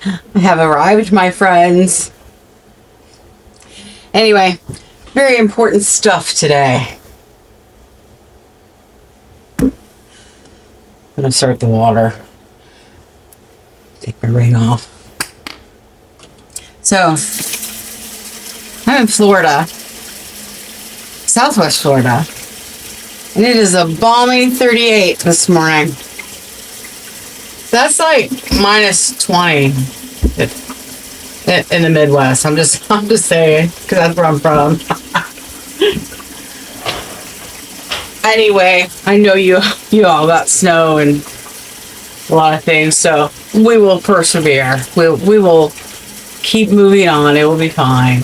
I have arrived, my friends. Anyway, very important stuff today. I'm gonna start the water. Take my ring off. So, I'm in Florida, Southwest Florida, and it is a balmy 38 this morning. That's like minus 20 in the Midwest. I'm just saying, because that's where I'm from. Anyway, I know you all got snow and a lot of things, so we will persevere. We will keep moving on. It will be fine.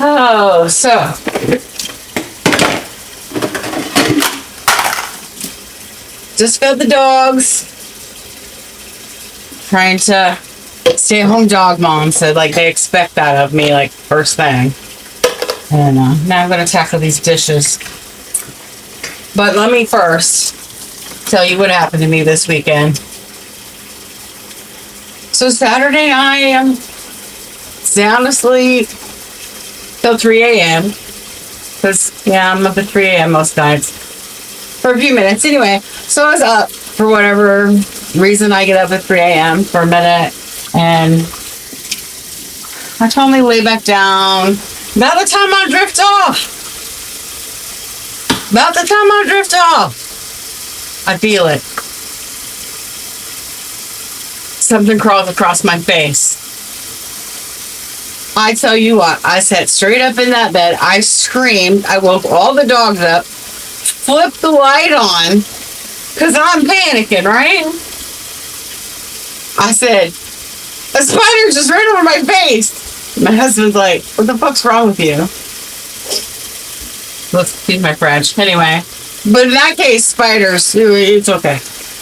Oh, so just fed the dogs. Trying to stay at home dog mom, so like they expect that of me, like first thing. And now I'm gonna tackle these dishes. But let me first tell you what happened to me this weekend. So Saturday night, I'm sound asleep till 3 a.m. Because, yeah, I'm up at 3 a.m. most nights. For a few minutes. Anyway, so I was up for whatever reason. I get up at 3 a.m. for a minute. And I told me to lay back down. About the time I drift off. I feel it. Something crawls across my face. I tell you what, I sat straight up in that bed. I screamed. I woke all the dogs up. Flipped the light on. Because I'm panicking, right? I said, a spider just ran over my face. My husband's like, what the fuck's wrong with you? Excuse my French. Anyway. But in that case, spiders, it's okay.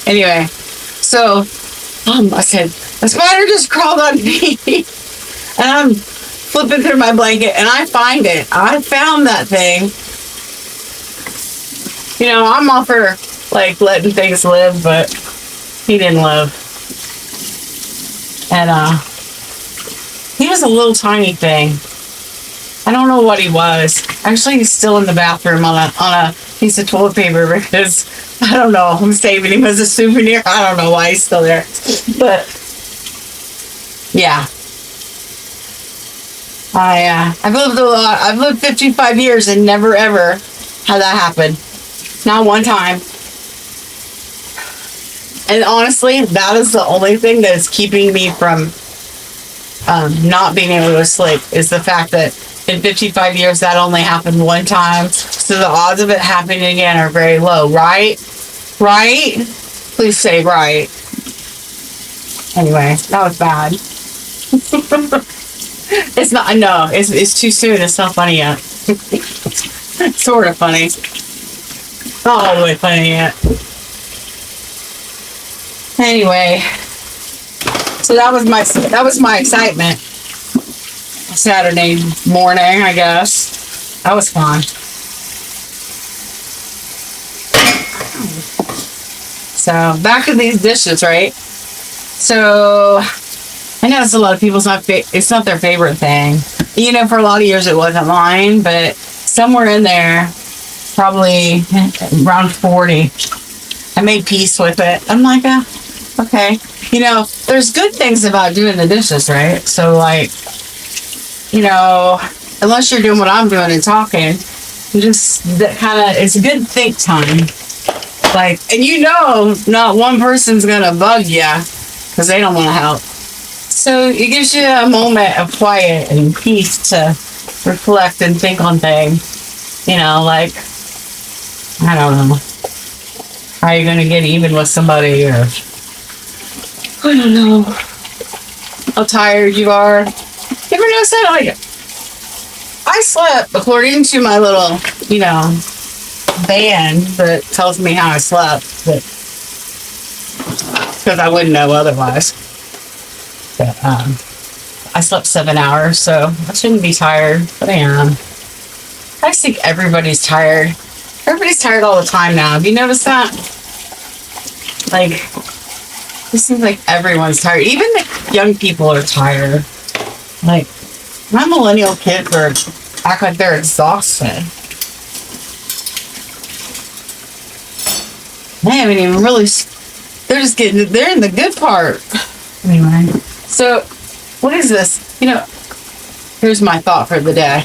Anyway. So, I said, a spider just crawled on me. And I'm flipping through my blanket and I find it. I found that thing. You know, I'm all for like letting things live, but he didn't live. And he was a little tiny thing. I don't know what he was. Actually, he's still in the bathroom on a piece of toilet paper because I don't know. I'm saving him as a souvenir. I don't know why he's still there. But yeah. I've lived a lot. I've lived 55 years and never ever had that happen. Not one time. And honestly, that is the only thing that is keeping me from not being able to sleep, is the fact that in 55 years that only happened one time. So the odds of it happening again are very low, right? Right? Please say right. Anyway, that was bad. It's not, no, it's too soon. It's not funny yet. Sort of funny. Not all the way funny yet. Anyway, so that was my excitement. Saturday morning, I guess. That was fun. So back to these dishes, right? So I know it's a lot of people's it's not their favorite thing. You know, for a lot of years it wasn't mine, but somewhere in there, probably around 40, I made peace with it. I'm like, okay. You know, there's good things about doing the dishes, right? So like, you know, unless you're doing what I'm doing and talking, you just it's a good think time. Like, and you know, not one person's gonna bug you because they don't want to help. So it gives you a moment of quiet and peace to reflect and think on things. You know, like, I don't know, how you're gonna get even with somebody, or I don't know how tired you are. You ever notice that? Like, I slept according to my little, you know, band that tells me how I slept, but because I wouldn't know otherwise. But I slept 7 hours, so I shouldn't be tired, but I am. I just think everybody's tired. Everybody's tired all the time now. Have you noticed that? Like, It seems like everyone's tired. Even the young people are tired. Like, my millennial kids act like they're exhausted. They haven't even really. They're in the good part. Anyway, so what is this? Here's my thought for the day.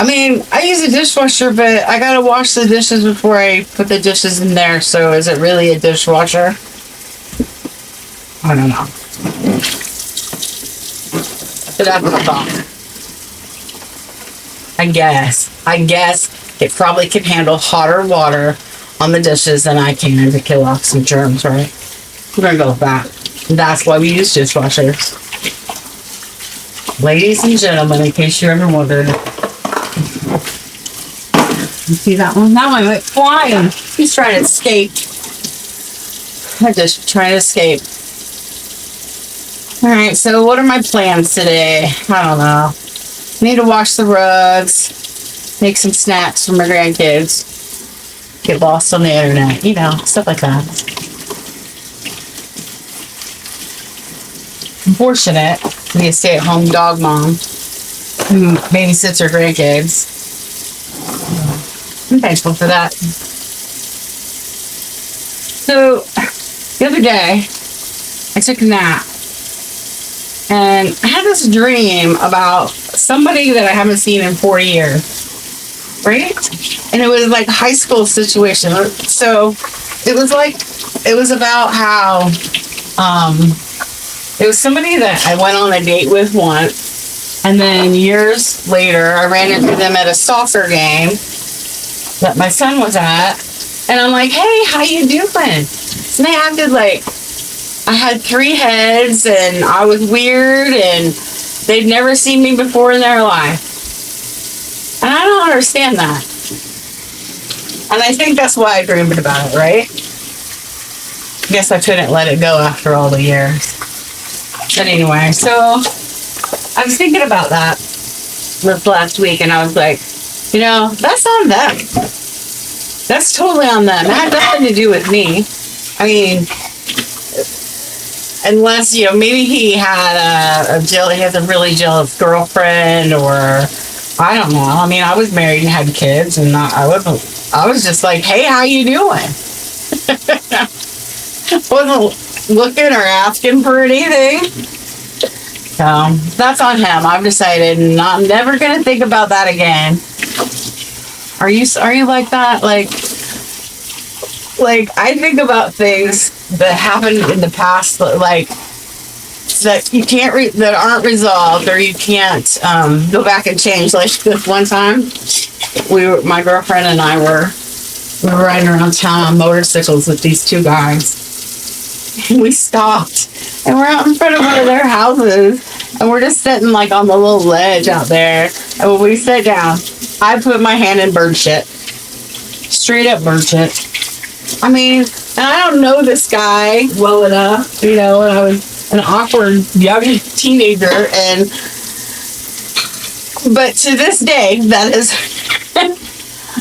I mean, I use a dishwasher, but I gotta wash the dishes before I put the dishes in there. So is it really a dishwasher? I don't know. But that's my thought. I guess it probably can handle hotter water on the dishes than I can to kill off some germs, right? We're gonna go with that. That's why we use dishwashers. Ladies and gentlemen, in case you're ever wondering. You see that one? That one went flying. He's trying to escape. I'm just trying to escape. Alright, so what are my plans today? I don't know. Need to wash the rugs, make some snacks for my grandkids, get lost on the internet, stuff like that. I'm fortunate to be a stay-at-home dog mom who babysits her grandkids. I'm thankful for that. So, the other day, I took a nap. And I had this dream about somebody that I haven't seen in 40 years. Right? And it was like a high school situation. So, it was about how, it was somebody that I went on a date with once. And then years later, I ran into them at a soccer game that my son was at. And I'm like, hey, how you doing? And they acted like I had 3 heads and I was weird and they'd never seen me before in their life. And I don't understand that. And I think that's why I dreamed about it, right? I guess I couldn't let it go after all the years. But anyway, so I was thinking about that this last week and I was like, that's on them. That's totally on them. It had nothing to do with me. I mean, unless, maybe he had he has a really jealous girlfriend or I don't know. I mean, I was married and had kids and I was just like, hey, how you doing? Wasn't looking or asking for anything. So that's on him. I've decided I'm never going to think about that again. Are you like that? Like I think about things that happened in the past, like that you can't that aren't resolved, or you can't go back and change. Like this one time, my girlfriend and I were riding around town on motorcycles with these 2 guys. And we stopped, and we're out in front of one of their houses, and we're just sitting like on the little ledge out there. And when we sat down, I put my hand in bird shit. Straight up bird shit. I mean, and I don't know this guy well enough, when I was an awkward young teenager, but to this day, that is,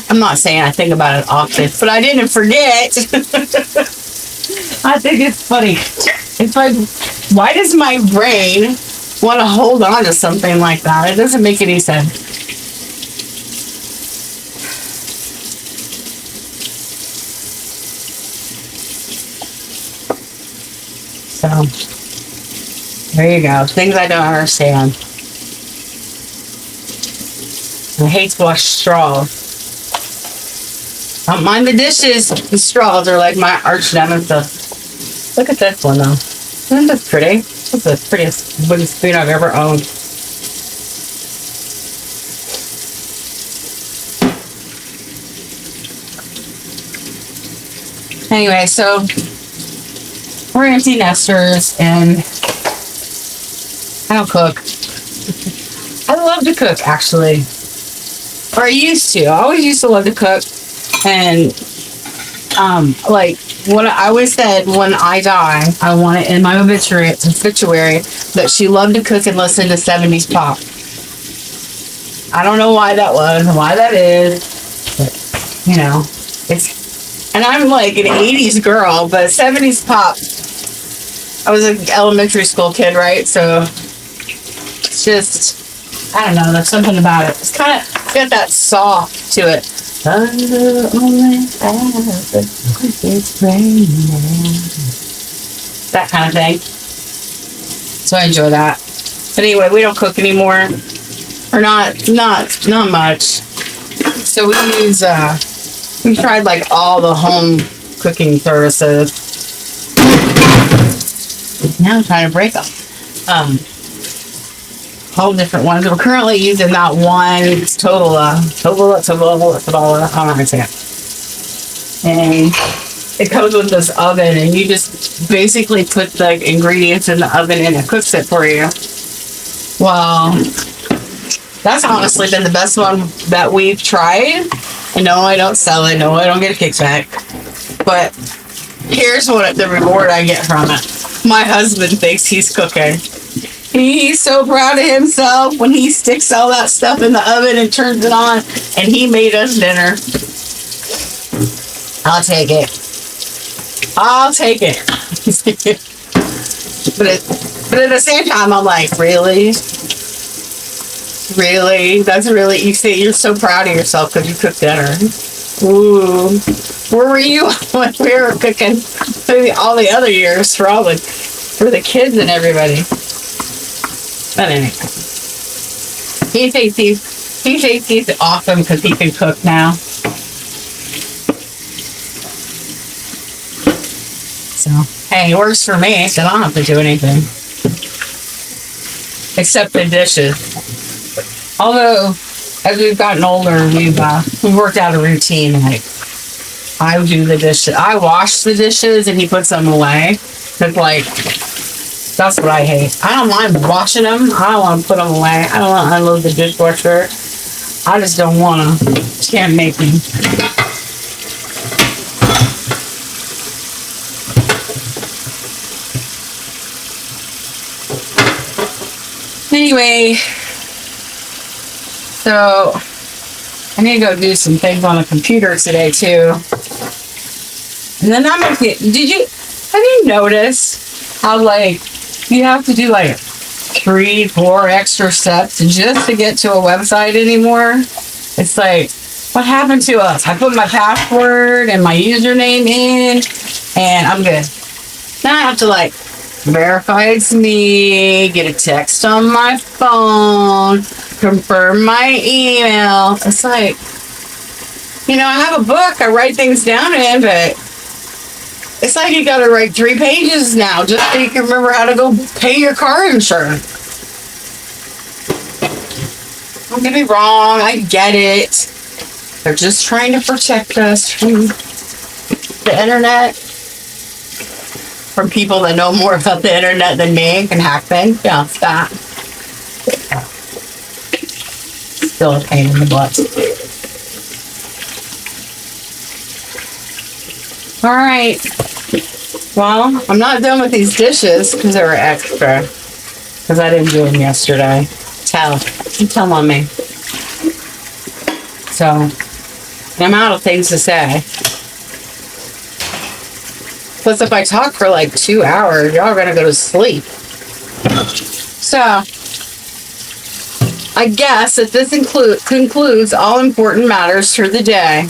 I'm not saying I think about it often, but I didn't forget. I think it's funny. It's like, why does my brain want to hold on to something like that? It doesn't make any sense. So, there you go. Things I don't understand. I hate to wash straws. Don't mind the dishes. The straws are like my arch nemesis. Look at this one, though. Isn't this pretty? This is the prettiest wooden spoon I've ever owned. Anyway, so we're empty nesters, and I don't cook. I love to cook, actually. Or I used to. I always used to love to cook. And, what I always said, when I die, I want it in my obituary that she loved to cook and listen to 70s pop. I don't know why that was, and why that is, but, And I'm like an 80s girl, but 70s pop. I was an elementary school kid, right? So it's just, I don't know, there's something about it. It's kind of got that soft to it. It's raining. That kind of thing. So I enjoy that. But anyway, we don't cook anymore. Or not much. So we use, we tried like all the home cooking services. Now I'm trying to break them. All different ones. We're currently using that one. It's Tobola. Hold on a second. And it comes with this oven, and you just basically put the ingredients in the oven, and it cooks it for you. Well, that's honestly been the best one that we've tried. And no, I don't sell it. No, I don't get a kickback. But here's what the reward I get from it. My husband thinks he's cooking. He's so proud of himself when he sticks all that stuff in the oven and turns it on, and he made us dinner. I'll take it. but at the same time, I'm like, really? That's really, you say you're so proud of yourself because you cooked dinner. Ooh. Where were you when we were cooking all the other years for the kids and everybody? But anyway, he thinks he's awesome because he can cook now. So hey, it works for me. So I don't have to do anything except the dishes. Although, as we've gotten older, we've worked out a routine. Like, I do the dishes. I wash the dishes, and he puts them away. Cause like, that's what I hate. I don't mind washing them. I don't want to put them away. I don't want to unload the dishwasher. I just don't want to. Can't make me. Anyway, so I need to go do some things on the computer today too. And then I'm okay. Have you noticed how like you have to do like 3-4 extra steps just to get to a website anymore? It's like, what happened to us? I put my password and my username in and I'm good. Now I have to like verify it's me, get a text on my phone, confirm my email. It's like, I have a book I write things down in, but it's like you gotta write 3 pages now just so you can remember how to go pay your car insurance. Don't get me wrong, I get it. They're just trying to protect us from the internet. From people that know more about the internet than me and can hack things. Yeah, it's that. Still a pain in the butt. Alright. Well, I'm not done with these dishes because they were extra. Because I didn't do them yesterday. Tell on me. So, I'm out of things to say. Plus, if I talk for like 2 hours, y'all are going to go to sleep. So, I guess that this concludes all important matters for the day.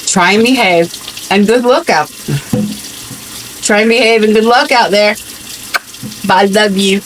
Try and behave, and good luck out. Try and behave, and good luck out there. Bye, love you.